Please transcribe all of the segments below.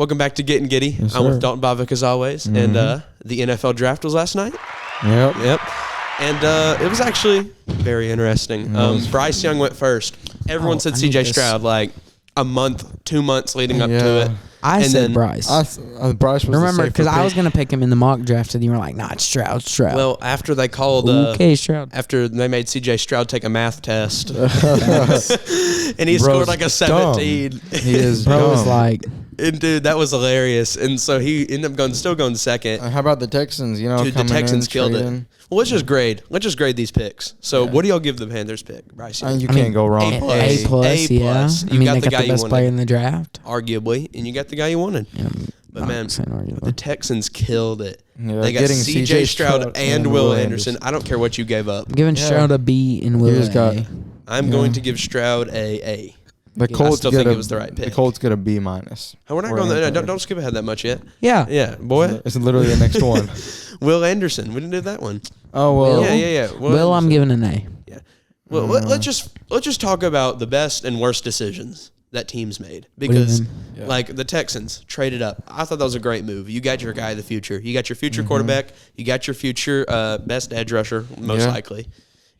Welcome back to Gettin Giddey. Yes, I'm sir. with Dalton Bavick as always. And the NFL draft was last night. Yep. And it was actually very interesting. Bryce Young went first. Everyone said C.J. Stroud like a month, 2 months leading up to it. I said Bryce. Bryce was Remember, because I was going to pick him in the mock draft, and you were like, nah, it's Stroud. Well, after they called Stroud. after they made C.J. Stroud take a math test, and he scored like a 17. He is Bro was dumb. like, And dude, that was hilarious. And so he ended up still going second. How about the Texans? You know, Dude, the Texans killed it. Well, let's just grade these picks. So, what do y'all give the Panthers pick, Bryce? You can't go wrong. A plus, yeah. You got they the guy the you best wanted, player in the draft. arguably, and you got the guy you wanted. Yeah, But man, the Texans killed it. Yeah, They got getting C.J. Stroud and Will Anderson. I don't care what you gave up. I'm giving Stroud a B and Will a. I'm going to give Stroud a. The Colts still think it was the right pick. The Colts get a B minus. We're not going there. Don't skip ahead that much yet. Yeah. Yeah, boy. It's literally the next one. Will Anderson. We didn't do that one. Oh well. Yeah. Will, I'm giving an A. Yeah. Well, let's just talk about the best and worst decisions that teams made, because like the Texans traded up. I thought that was a great move. You got your guy of the future. You got your future quarterback. You got your future best edge rusher, most likely.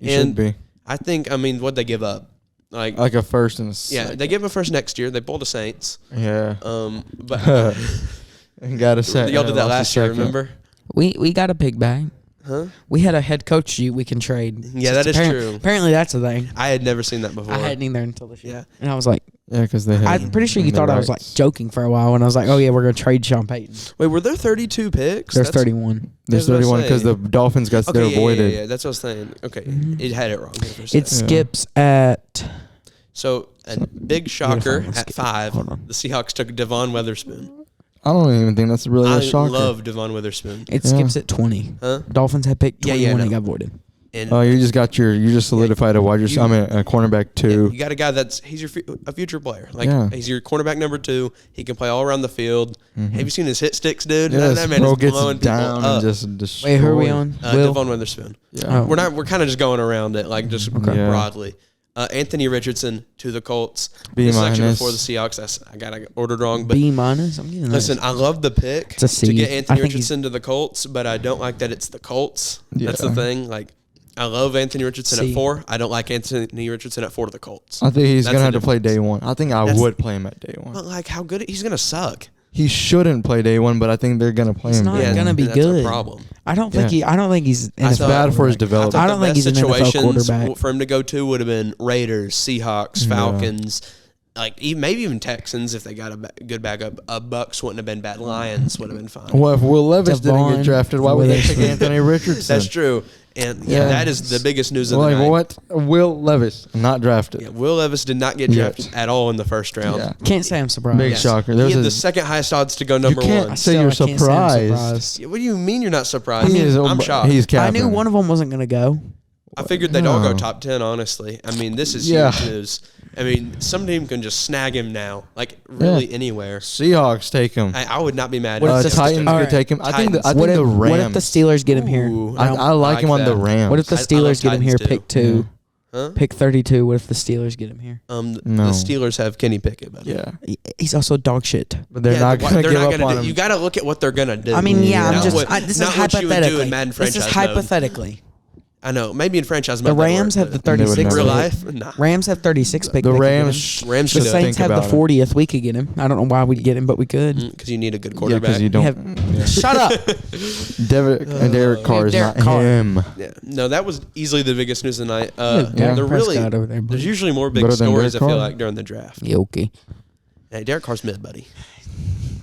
Should be. I think. What'd they give up? Like a first and a second. Yeah, they gave him a first next year. They pulled the Saints. Yeah. But Got to say, y'all did that last year. Remember? We got a pig bag. Huh? We had a head coach we can trade. Yeah, that is true. Apparently, that's a thing. I had never seen that before. I hadn't either until this year. Yeah. And I was like, yeah, because they. I'm pretty sure you thought I was like joking for a while when I was like, oh yeah, we're gonna trade Sean Payton. Wait, were there 32 picks? There's 31. There's 31 because the Dolphins got their voided. Yeah, that's what I was saying. Okay, it had it wrong. It skips at. So a big shocker at 5. The Seahawks took Devon Witherspoon. I don't even think that's really a shocker. I love Devon Witherspoon. It skips at 20. Huh? Dolphins had picked 20 when he no. got voided. And you just solidified a wide receiver. A cornerback 2. you got a guy he's a future player. Like he's your cornerback number 2. He can play all around the field. Have you seen his hit sticks, dude? Yes, that man bro is gets blowing down people up. and just destroys. Wait, who are we on? Devon Witherspoon. Yeah. We're kind of just going around it, like just broadly. Anthony Richardson to the Colts. B this is minus. actually before the Seahawks. I got ordered wrong, but B minus. I'm getting listen, I love the pick It's a C. to get Anthony I think Richardson to the Colts, but I don't like that it's the Colts. Yeah. That's the thing. Like, I love Anthony Richardson C. at 4. I don't like Anthony Richardson at 4 to the Colts. I think he's That's gonna the have to play day 1. I think I would play him at day 1. But like, how good he's gonna suck. He shouldn't play day 1, but I think they're gonna play him. not day gonna 1. be that's good. a problem. I don't think he's. It's bad for his development. I don't think he's an NFL quarterback. For him to go to would have been Raiders, Seahawks, Falcons, maybe even Texans if they got a good backup. Bucks wouldn't have been bad. Lions would have been fine. Well, if Will Levis didn't Devon get drafted, why would they pick Anthony Richardson? That's true. And that is the biggest news of the night. What? Will Levis not drafted. Yeah, Will Levis did not get drafted at all in the first round. Yeah. Can't say I'm surprised. Big shocker. He had the second highest odds to go number You can't 1. say you're surprised. Yeah, what do you mean you're not surprised? I'm shocked. He's I capping. knew one of them wasn't going to go. I figured they'd all go top 10, honestly. This is huge news. Some team can just snag him now, like really anywhere. Seahawks take him. I would not be mad. The if Titans could take him. I think the Rams. What if the Steelers get him here? I like him on the Rams. What if the Steelers get him here, pick 2? Huh? Pick 32. What if the Steelers get him here? The Steelers have Kenny Pickett, buddy. Yeah, he's also dog shit. but they're not going to give up on him. You got to look at what they're gonna do. This is hypothetically. In Madden franchise This is hypothetically. I know. Maybe in franchise The Rams have the 36. real life. Nah. Rams have 36 pick. The they could get Rams. him. Rams The should Saints have the about it. 40th. We could get him. I don't know why we'd get him, but we could. because you need a good Yeah, quarterback. because you We don't. have- Shut up. Derek Carr is Derek not Carr. him. Yeah. No, that was easily the biggest news of the night. Dak They're really. Prescott over there, buddy. There's usually more big Better than stories. I Derek feel Carr? like during the draft. Yeah, okay. Hey, Derek Carr's mid, buddy.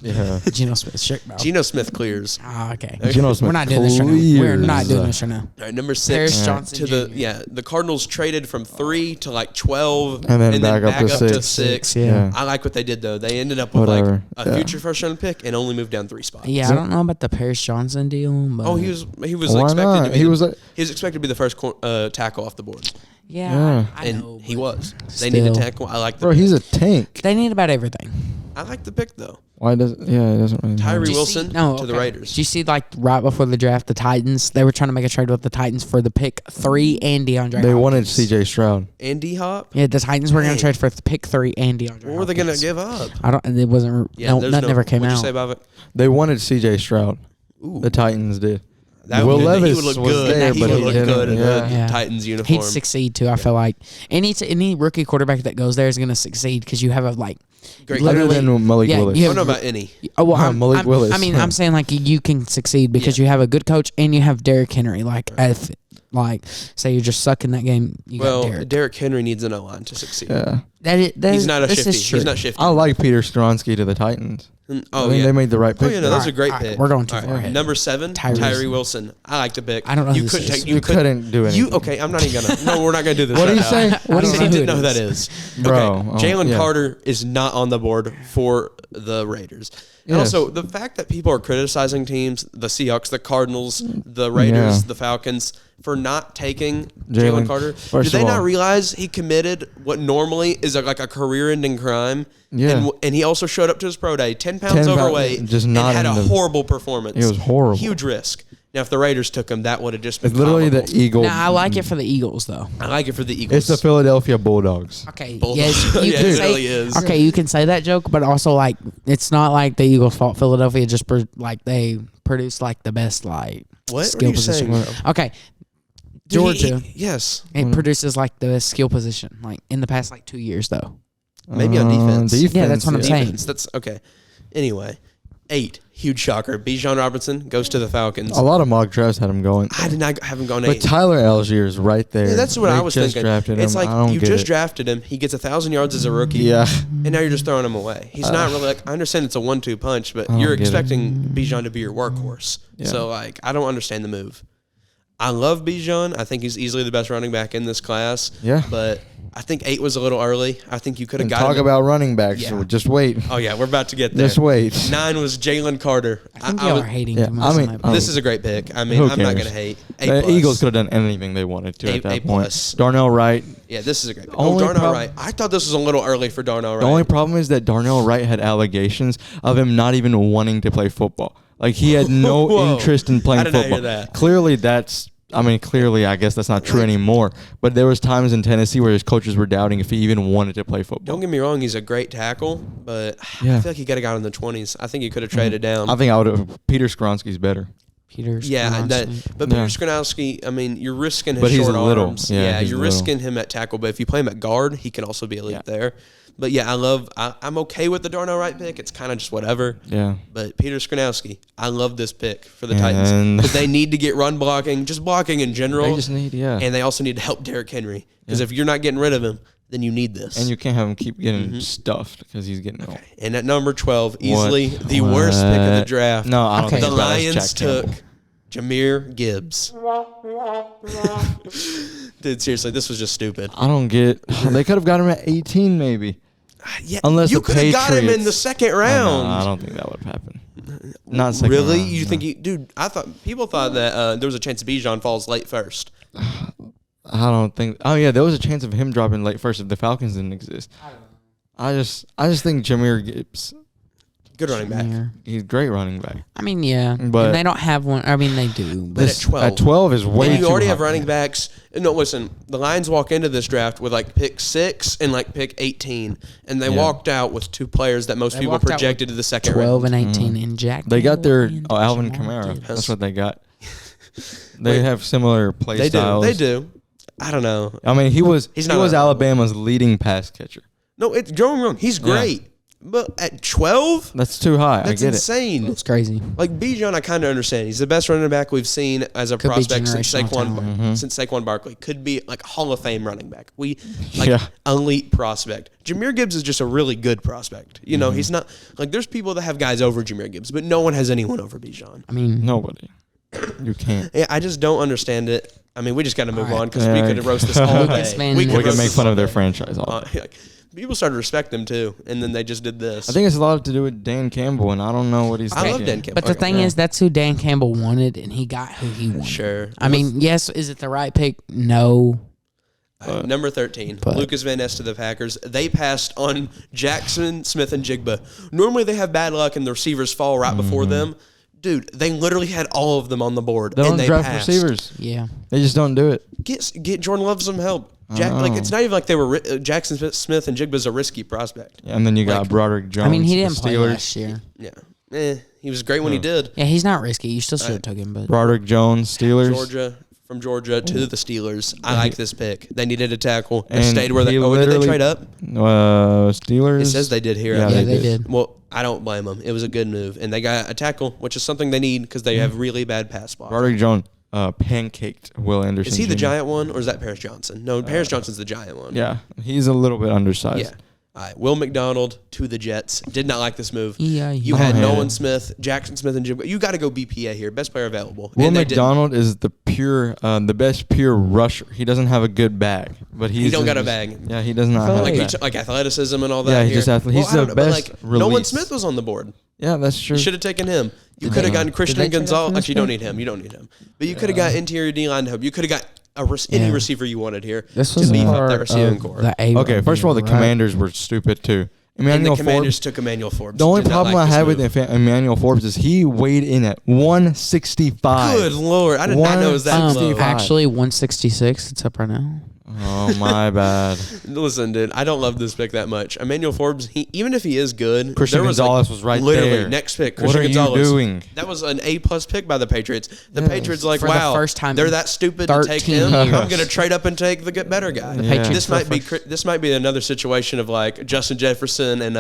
Yeah. Geno Smith, shake mouth. Geno Smith clears. Ah, okay. Geno Smith We're not doing this right now. We're not clears. doing this right now. All right, number 6 Paris Johnson to Jr. the Cardinals traded from 3 to like 12 And then back up to 6. 6. Yeah. I like what they did though. They ended up with Whatever. like a future first round pick and only moved down 3 spots. Yeah, I don't know about the Paris Johnson deal, but Oh, he was Why expected not? to be. He was like, he was expected to be the first tackle off the board, yeah, I and know, he but was. They need a still. tackle. I like the bro, he's a tank. They need about everything. I like the pick though. Why does? Yeah, it doesn't really matter. Tyree Wilson to the Raiders. Did you see right before the draft, the Titans? They were trying to make a trade with the Titans for the pick 3 and DeAndre. They wanted Hopkins. C.J. Stroud and D-Hop. Yeah, the Titans were going to trade for the pick 3 and DeAndre. What were they going to give up? I don't. It wasn't. Yeah, that never came out. What'd you say about it? They wanted C.J. Stroud. Ooh. The Titans did. Will Levis was there, but he would look good in the Titans uniform. He'd succeed too. I feel like any rookie quarterback that goes there is going to succeed because you have a great other than Malik Willis. I don't know about any. Oh well, Malik Willis. I mean, I'm saying you can succeed because you have a good coach and you have Derrick Henry. Say you're just sucking that game. Derrick Henry needs an O-line to succeed. Yeah, he's not a shifty. He's not shifty. I like Peter Skoronsky to the Titans. I think they made the right pick. Oh yeah, no, that's a great pick. We're going too far ahead. Number 7, Tyree Wilson. I like the pick. I don't know. You couldn't do anything. Okay, I'm not even gonna. No, we're not gonna do this. What are you saying? What do you didn't know who that is, bro? Jalen Carter is not on the board for the Raiders. And also, the fact that people are criticizing teams, the Seahawks, the Cardinals, the Raiders, the Falcons, for not taking Jalen Carter, do they not realize he committed what normally is a career-ending crime? Yeah. And he also showed up to his pro day, 10 pounds overweight, and had a horrible performance. It was horrible. Huge risk. Now, if the Raiders took him, that would have just been literally comical. the Eagles. I like it for the Eagles, though. I like it for the Eagles. It's the Philadelphia Bulldogs. Okay, yes, you can it say, really is. Okay, you can say that joke, but also, it's not like the Eagles' fault. Philadelphia just, they produce, the best, what skill are you position. saying? Okay. Georgia. Yes. It produces, the best skill position, in the past, 2 years, though. Maybe on defense. Yeah, that's what I'm saying. That's okay. Anyway, 8, huge shocker. Bijan Robinson goes to the Falcons. A lot of mock drafts had him going. I did not have him going 8. But Tyler Algier is right there. Yeah, that's what I was thinking. It's you just drafted drafted him. He gets 1,000 yards as a rookie. Yeah. And now you're just throwing him away. He's not really I understand it's a 1-2 punch, but you're expecting Bijan to be your workhorse. Yeah. So I don't understand the move. I love Bijan. I think he's easily the best running back in this class. Yeah. But I think 8 was a little early. I think you could have got Talk about running backs. Yeah. So just wait. Oh, yeah. We're about to get there. Just wait. 9 was Jalen Carter. I think y'all are hating too much. This is a great pick. I'm not going to hate. The Eagles could have done anything they wanted to at that point. Darnell Wright. Yeah, this is a great pick. Darnell Wright. I thought this was a little early for Darnell Wright. The only problem is that Darnell Wright had allegations of him not even wanting to play football. He had no interest in playing football. Hear that. Clearly, I guess that's not true anymore. But there was times in Tennessee where his coaches were doubting if he even wanted to play football. Don't get me wrong; he's a great tackle, but I feel like he could have got in the 20s. I think he could have traded down. I think I would have. Peter Skoronsky's better. Peter Skoronsky, you're risking his short arms. You're risking him at tackle, but if you play him at guard, he can also be elite there. But yeah, I'm okay with the Darnell Wright pick. It's kind of just whatever. Yeah. But Peter Skoronsky, I love this pick for the Titans. But they need to get run blocking, just blocking in general. They just need, And they also need to help Derrick Henry. Because if you're not getting rid of him, then you need this. And you can't have him keep getting stuffed because he's getting old. And at number 12, easily the worst pick of the draft. No, I don't think the Lions took Jahmyr Gibbs. Dude, seriously, this was just stupid. I don't get. They could have got him at 18, maybe. Yeah, unless you could have got him in the second round. I don't think that would have happened. Not second really. Round, you think dude? I thought people thought that there was a chance Bijan falls late first. I don't think. Oh yeah, there was a chance of him dropping late first if the Falcons didn't exist. I don't know. I just think Jahmyr Gibbs. Good running back. He's a great running back. Yeah. But and they don't have one. They do. But at 12 is way too you already high. have running backs. No, listen. The Lions walk into this draft with pick 6 and pick 18, and they walked out with 2 players that most people projected to the second 12 round. 12 and 18 in Jack. They got their Alvin Kamara. That's what they got. They have similar play styles. They do. I don't know. He was Alabama's leading pass catcher. No, don't get me wrong. He's great. Yeah. But at 12? That's too high. That's I get insane. It's crazy. Bijan, I kind of understand. He's the best running back we've seen as a prospect since Saquon Barkley. Could be a Hall of Fame running back. Elite prospect. Jahmyr Gibbs is just a really good prospect. He's not there's people that have guys over Jahmyr Gibbs, but no one has anyone over Bijan. Nobody. You can't. Yeah, I just don't understand it. We just got to move on because we could roast this all day. We could make fun of their franchise all day. People started to respect them too, and then they just did this. I think it's a lot to do with Dan Campbell, and I don't know what he's thinking. I love Dan Campbell. But the thing is, that's who Dan Campbell wanted, and he got who he wanted. Sure. Yes, is it the right pick? No. Number 13, Lucas Van Ness to the Packers. They passed on Jackson, Smith, and Jigba. Normally they have bad luck and the receivers fall right before them. Dude, they literally had all of them on the board. They don't and they draft passed. receivers. Yeah. They just don't do it. Get Jordan Love some help. It's not even like they were Jackson Smith and Jigba's a risky prospect. And then you got Broderick Jones. I mean, he didn't play last year. Yeah. He was great when he did. Yeah, he's not risky. You still should have took him. But Broderick Jones, Steelers. From Georgia to the Steelers. I like this pick. They needed a tackle. They And stayed where they. Did they trade up? Steelers. It says they did here. Yeah, they did. Well, I don't blame them. It was a good move, and they got a tackle, which is something they need because they have really bad pass block. Broderick Jones pancaked Will Anderson. Is he the Jr. giant one, or is that Paris Johnson? No, Paris Johnson's the giant one. Yeah, he's a little bit undersized. Yeah. All right, Will McDonald to the Jets. Did not like this move. Yeah, you had Nolan Smith, Jackson Smith, and Jim. You got to go BPA here. Best player available. Will McDonald is the best pure rusher. He doesn't have a good bag, but he don't got a bag. Yeah, he does not have a bag. Like athleticism and all that. Yeah, he's just athletic. He's the best release. Nolan Smith was on the board. Yeah, that's true. You should have taken him. You could have gotten Christian Gonzalez. Actually, you don't need him. You don't need him. But you could have got interior D-line help. You could have got any receiver you wanted here to beef up that receiving core. Okay, first of all, the Commanders were stupid too. And the Commanders took Emmanuel Forbes. The only problem I had with Emmanuel Forbes is he weighed in at 165. Good Lord. I did not know it was that low. Actually, 166. It's up right now. Oh, my bad. Listen, dude, I don't love this pick that much. Emmanuel Forbes, even if he is good, Christian Gonzalez was right literally there. Next pick, Christian Gonzalez. What are you doing? That was an A+ pick by the Patriots. The Patriots wow, the first time they're that stupid to take him. I'm going to trade up and take the better guy. This might be another situation of like Justin Jefferson and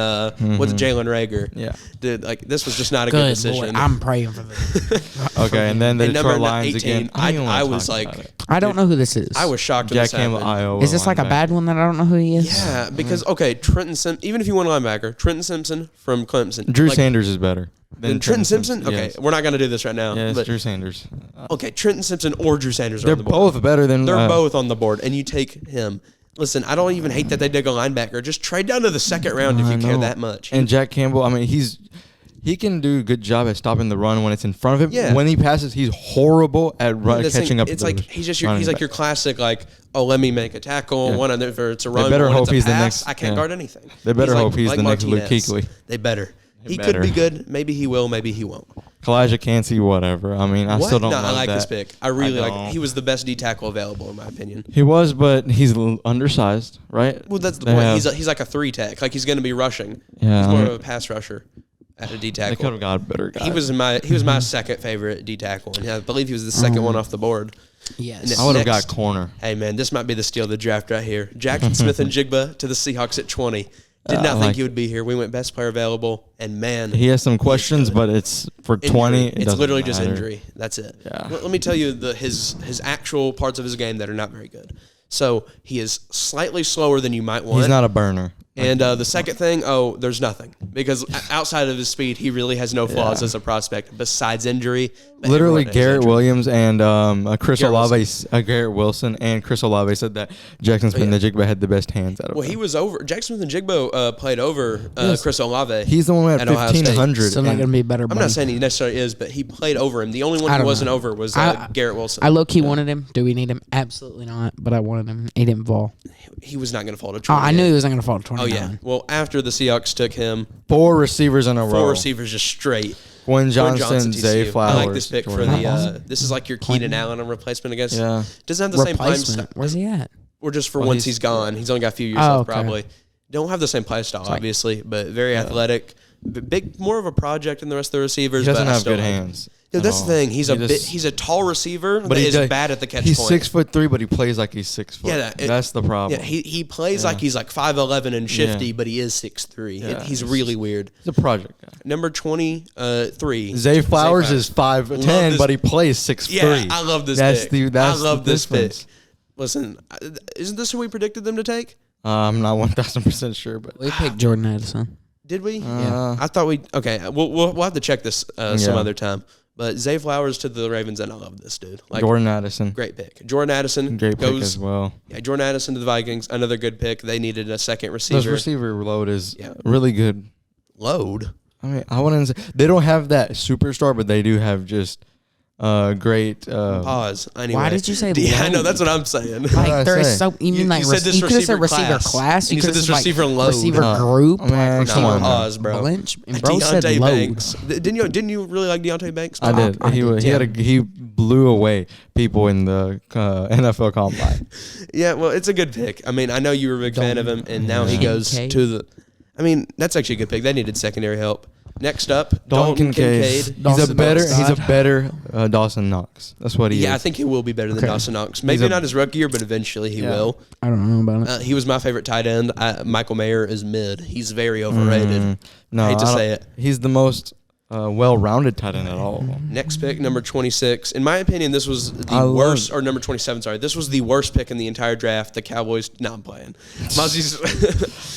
what's Jalen Reagor. Yeah, dude, like this was just not a good decision. Lord, I'm praying for this. Okay, and then the Detroit Lions 18, again. I was like, I don't know who this is. I was shocked. Jack Campbell, Iowa. Is this like a bad one that I don't know who he is? Yeah, because Trenton Simpson. Even if you want a linebacker, Trenton Simpson from Clemson. Drew Sanders is better than Trenton Simpson. Okay, yes. We're not going to do this right now. Yeah, it's Drew Sanders. Okay, Trenton Simpson or Drew Sanders are They're on the board. both better than. They're both on the board, and you take him. Listen, I don't even hate that they dig a linebacker. Just trade down to the second round if you care that much. And Jack Campbell, I mean, he can do a good job at stopping the run when it's in front of him. Yeah. When he passes, he's horrible at catching up. It's like he's like your classic let me make a tackle. One on there it's a run. They better hope he's the next. I can't guard anything. They better hope he's the next Luke Kuechly. They better. He could be good. Maybe he will. Maybe he won't. Kalijah Cansey, whatever. I mean, I still don't love that. I like this pick. I really like. He was the best D tackle available in my opinion. He was, but he's undersized, right? Well, that's the point. He's like a 3 tech. Like he's going to be rushing. Yeah, he's more of a pass rusher. At a D tackle, they could have got a better guy. He was my second favorite D tackle, and I believe he was the second one off the board. Yes, I would have got corner. Hey man, this might be the steal of the draft right here. Jackson Smith and Jigba to the Seahawks at 20. Did not think he would be here. We went best player available, and man, he has some questions, but it's for 20. It's literally just injury. That's it. Yeah. Let me tell you his actual parts of his game that are not very good. So he is slightly slower than you might want. He's not a burner. And the second thing, there's nothing. Because outside of his speed, he really has no flaws as a prospect besides injury. Literally, Garrett Williams and Chris Olave, Garrett Wilson and Chris Olave said that Jackson Smith and Jigba had the best hands out of them. Well, he was over. Jackson Smith and Jigba played over Chris Olave. He's the one at 1,500. So not going to be better. I'm not saying he necessarily is, but he played over him. The only one who wasn't over was Garrett Wilson. I low-key wanted him. Do we need him? Absolutely not. But I wanted him. He didn't fall. He was not going to fall to 20. I knew he wasn't going to fall to 29. Oh, yeah. Well, after the Seahawks took him. 4 receivers in a row. 4 receivers just straight. Quinn Johnson, Zay Flowers. I like this pick for the. This is like your Keenan Allen replacement, I guess. Yeah. Doesn't have the same play style. Where's he at? Or just for once he's gone. He's only got a few years left, probably. Don't have the same play style, obviously, but very athletic. More of a project than the rest of the receivers. He doesn't have good hands. Dude, that's the thing. He's a tall receiver, but he's bad at the catch point. He's 6'3", but he plays like he's 6 foot. Yeah, that's the problem. Yeah, he plays like he's like 5'11" and shifty, but he is 6'3". Yeah, he's really weird. He's a project guy. Number 23. Zay Flowers is 5'10", but he plays 6'3". Yeah, I love this pick. I love this pick. Listen, isn't this who we predicted them to take? I'm not 1,000% sure, but we picked Jordan Addison. Did we? Yeah. I thought we. Okay, we'll have to check this some other time. But Zay Flowers to the Ravens, and I love this dude. Like Jordan Addison. Great pick. Jordan Addison great pick as well. Yeah, Jordan Addison to the Vikings, another good pick. They needed a second receiver. This receiver load is really good. Load? I mean, I wouldn't say they don't have that superstar, but they do have just great. Pause. Anyway. Why did you say? Yeah, I know that's what I'm saying. Like there is so you mean like said this you could have said receiver receiver class. You could have said this receiver load. Receiver group. Man, come on, pause, bro. Blanche, and bro said Deontay load. Banks. Didn't you really like Deontay Banks? I did. He blew away people in the NFL combine. Yeah, well, it's a good pick. I mean, I know you were a big fan of him, and now he goes to the. I mean, that's actually a good pick. They needed secondary help. Next up, Dalton Kincaid. He's a better Dawson Knox. That's what he is. Yeah, I think he will be better than Dawson Knox. Maybe not his rookie year, but eventually he will. I don't know about it. He was my favorite tight end. Michael Mayer is mid. He's very overrated. No, I hate to say it. He's the most well-rounded tight end at all. Next pick, number 26. In my opinion, this was the worst, or number 27, sorry. This was the worst pick in the entire draft. The Cowboys, no, I'm playing. Mozzie's.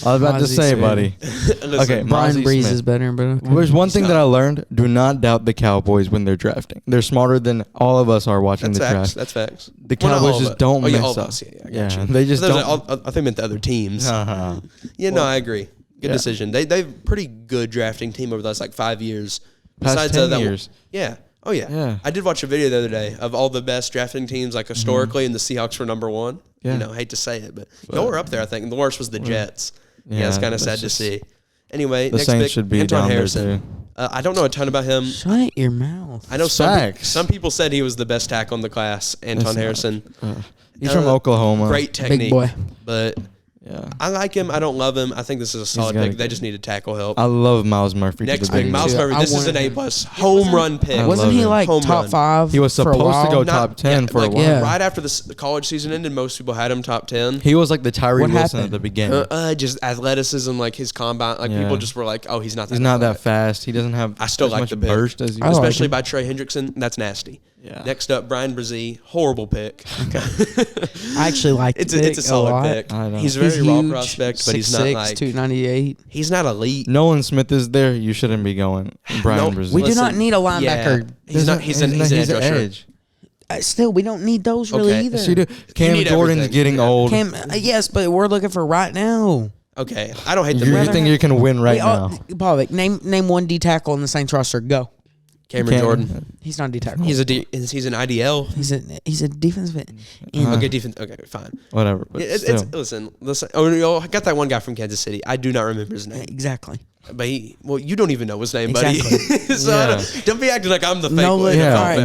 I was about to say, buddy. Okay, Brian Breeze is better, but okay. There's one thing that I learned. Do not doubt the Cowboys when they're drafting. They're smarter than all of us are watching the draft. That's facts. The Cowboys just don't mess up. Yeah, they just don't. I think meant the other teams. Yeah, no, I agree. Good decision. They've pretty good drafting team over the last 5 years. Past 10 years. Yeah. Oh, yeah. I did watch a video the other day of all the best drafting teams historically, and the Seahawks were number one. Yeah. I hate to say it, but y'all were up there, I think. And the worst was the Jets. Yeah, it's kind of sad to see. Anyway, the next Saints pick, should be Anton down Harrison. there too. I don't know a ton about him. Shut your mouth. I know some people said he was the best tackle in the class, Anton Harrison. He's from Oklahoma. Great technique. Big boy. But I like him. I don't love him. I think this is a solid pick. They just need to tackle help. I love Miles Murphy. Next pick, Miles Murphy. This is an A+ home run pick. Wasn't he top 5? He was supposed to go top 10 for a while. Yeah. Right after the college season ended, most people had him top 10. He was like the Tyree Wilson at the beginning. Just athleticism, his combine. People just were like, oh, he's not that fast. He doesn't have I still like the burst as you especially by Trey Hendrickson. That's nasty. Yeah. Next up, Brian Brzee. Horrible pick. I actually like it. It's a solid pick. He's a very raw prospect, but he's not 298. He's not elite. Nolan Smith is there. You shouldn't be going. Brian Brzee. We do not need a linebacker. Yeah. He's an edge. Still, we don't need those really either. So Cam Jordan's getting old. Yes, but we're looking for right now. Okay, I don't hate the. You think you can win right now? Pavlik, name one D tackle in the Saints roster. Go. Cameron Jordan. He's not a D tackle. He's an IDL. He's a defensive end. Okay, defense. Okay, fine. Whatever. Listen. Oh, I got that one guy from Kansas City. I do not remember his name. Exactly. But you don't even know his name, buddy. So don't be acting like I'm the fake one.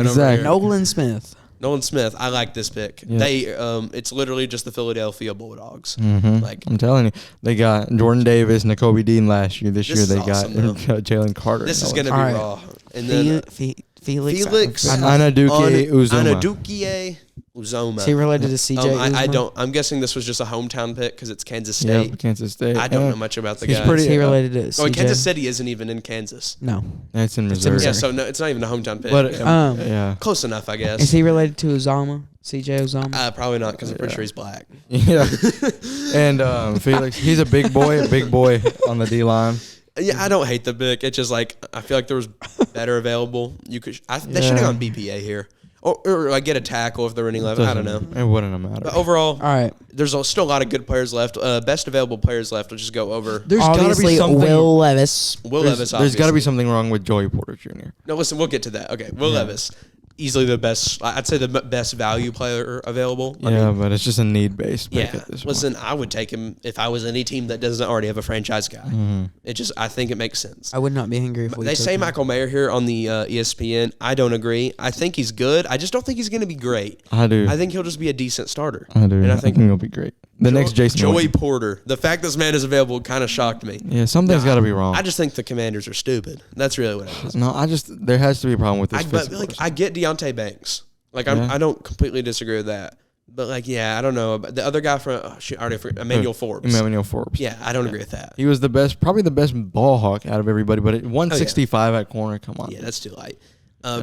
Exactly. Nolan Smith. Nolan Smith, I like this pick. Yeah. It's literally just the Philadelphia Bulldogs. Mm-hmm. I'm telling you, they got Jordan Davis, Nakobe Dean last year. This year they got Jalen Carter. This is going to be raw. And then Felix Anadukie Uzoma. Is he related to CJ? I don't. I'm guessing this was just a hometown pick because it's Kansas State. Yeah, Kansas State. I don't know much about the guy. Is he related to CJ? Kansas City isn't even in Kansas. No, it's in Missouri. Yeah, so no, it's not even a hometown pick. But close enough, I guess. Is he related to Uzoma? CJ Uzoma? Probably not because I'm pretty sure he's black. Yeah, and Felix, he's a big boy on the D line. Yeah, I don't hate the pick. It's just I feel like there was better available. They should have gone BPA here. Or get a tackle if they're running left. I don't know. It wouldn't matter. But overall, all right. There's still a lot of good players left. Best available players left. We'll just go over. There's got to be something. Will Levis. There's got to be something wrong with Joey Porter Jr. No, listen, we'll get to that. Okay, Will Levis. Easily the best. I'd say the best value player available. But it's just a need-based pick at this point. Listen, I would take him if I was any team that doesn't already have a franchise guy. I think it makes sense. I would not be angry if they say Michael Mayer here on the ESPN. I don't agree. I think he's good. I just don't think he's going to be great. I do. I think he'll just be a decent starter. I do. And I think he'll be great. The next Jason Joey Porter. The fact this man is available kind of shocked me. Yeah, something's got to be wrong. I just think the Commanders are stupid. That's really what it is. No, there has to be a problem with this. I get Deontay Banks. I don't completely disagree with that. But I don't know. The other guy from I already forgot, Emmanuel Forbes. Emmanuel Forbes. Yeah, I don't agree with that. He was probably the best ball hawk out of everybody. But at 165 at corner, come on. Yeah, that's too light.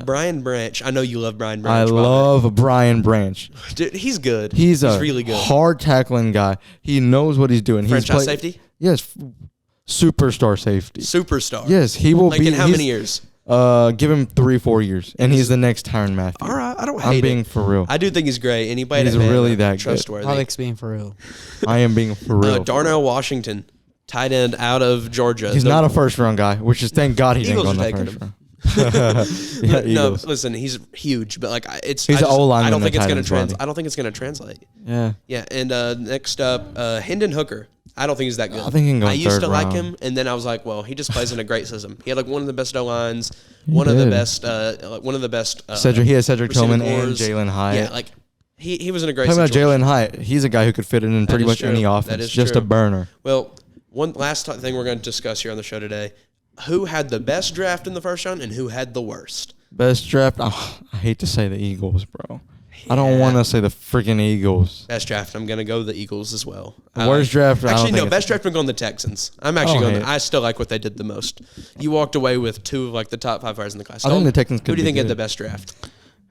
Brian Branch. I know you love Brian Branch. I love Brian Branch. Dude, he's good. He's really good. Hard tackling guy. He knows what he's doing. Franchise safety? Yes. Superstar safety. Superstar. Yes, he will be. In how many years? Give him 3-4 years, and he's the next Tyrann Mathieu. All right, I don't hate it. I'm being for real. I do think he's great. Anybody he's really that trustworthy. Alex being for real. I am being for real. Darnell Washington, tight end out of Georgia. He's not a first round guy, which is thank God he didn't go in the first round. No, listen, he's huge, but like he's an O-lineman. I don't think it's going to translate. I don't think it's going to translate. Yeah. Yeah, and next up, Hendon Hooker. I don't think he's that good. I think he can go I used to round. like him, and then I was like, well, he just plays in a great system. He had like one of the best O-lines, one of the best. He had Cedric Tillman and Jalen Hyatt. Yeah, like he was in a great situation. Talking about Jalen Hyatt, he's a guy who could fit in pretty much any offense. That is just a burner. Well, one last thing we're going to discuss here on the show today. Who had the best draft in the first round and who had the worst? Best draft? Oh, I hate to say the Eagles, bro. Yeah. I don't want to say the freaking Eagles. Best draft, I'm going to go the Eagles as well. Worst draft? Actually, no, best draft, I'm going the Texans. I'm actually going I still like what they did the most. You walked away with 2 of like the top 5 players in the class. I think the Texans could. Who do you think had the best draft?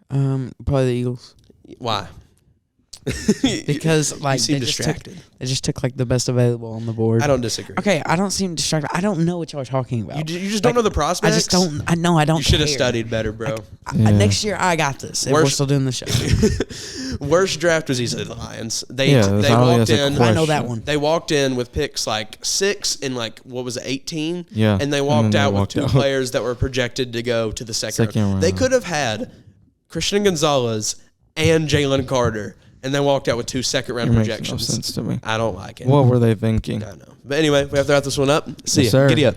Probably the Eagles. Why? Because like you seem distracted. They just took like the best available on the board. I don't disagree. Okay, I don't seem distracted. I don't know what y'all are talking about. You just don't know the prospects. I just don't. I know I don't. You should have studied better, bro. Next year I got this. We're still doing the show. Worst draft was easily the Lions. They walked in. I know that one. They walked in with picks like 6 and like what was it, 18? Yeah. And they walked out with 2 players that were projected to go to the second round. They could have had Christian Gonzalez and Jalen Carter. And they walked out with 2 second-round projections. No sense to me. I don't like it. What were they thinking? I know. But anyway, we have to wrap this one up. See ya. Giddy up.